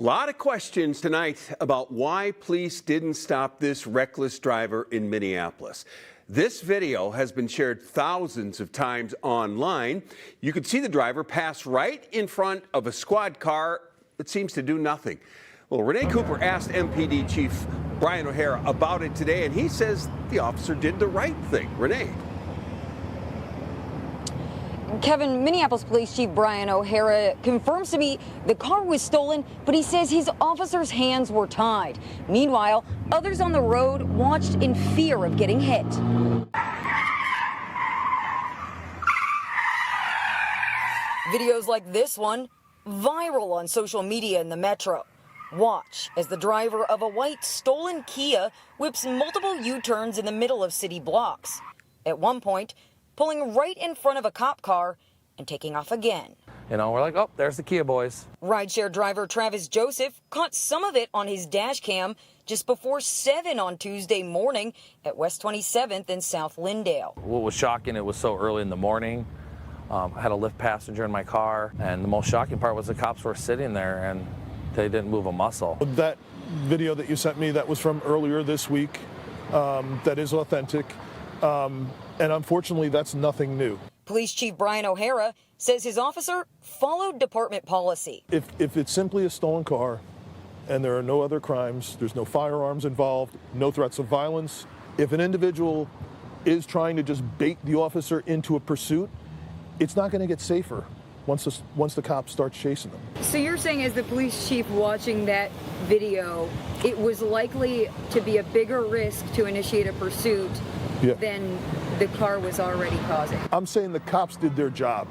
A lot of questions tonight about why police didn't stop this reckless driver in Minneapolis. This video has been shared thousands of times online. You can see the driver pass right in front of a squad car that seems to do nothing. Well, Renee Cooper asked MPD Chief Brian O'Hara about it today, and he says the officer did the right thing. Renee. Kevin, Minneapolis Police Chief Brian O'Hara confirms to me the car was stolen, but he says his officers' hands were tied. Meanwhile, others on the road watched in fear of getting hit. Videos like this one, viral on social media in the metro. Watch as the driver of a white stolen Kia whips multiple U-turns in the middle of city blocks. At one point, pulling right in front of a cop car and taking off again. You know, we're like, oh, there's the Kia boys. Rideshare driver Travis Joseph caught some of it on his dash cam just before 7 on Tuesday morning at West 27th in South Lindale. What was shocking, it was so early in the morning. I had a Lyft passenger in my car, and the most shocking part was the cops were sitting there and they didn't move a muscle. That video that you sent me, that was from earlier this week, that is authentic. And unfortunately, that's nothing new. Police Chief Brian O'Hara says his officer followed department policy. If it's simply a stolen car and there are no other crimes, there's no firearms involved, no threats of violence, if an individual is trying to just bait the officer into a pursuit, it's not going to get safer once the cop starts chasing them. So you're saying, as the police chief watching that video, it was likely to be a bigger risk to initiate a pursuit than the car was already causing? I'm saying the cops did their job.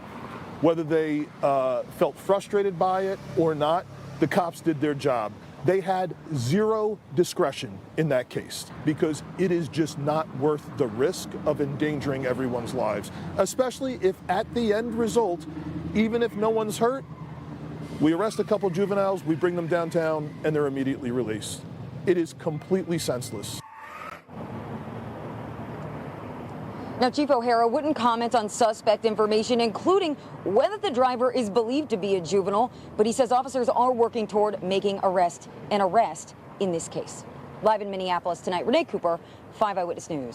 Whether they felt frustrated by it or not, the cops did their job. They had zero discretion in that case because it is just not worth the risk of endangering everyone's lives, especially if at the end result, even if no one's hurt, we arrest a couple juveniles, we bring them downtown, and they're immediately released. It is completely senseless. Now, Chief O'Hara wouldn't comment on suspect information, including whether the driver is believed to be a juvenile, but he says officers are working toward making an arrest in this case. Live in Minneapolis tonight, Renee Cooper, 5 Eyewitness News.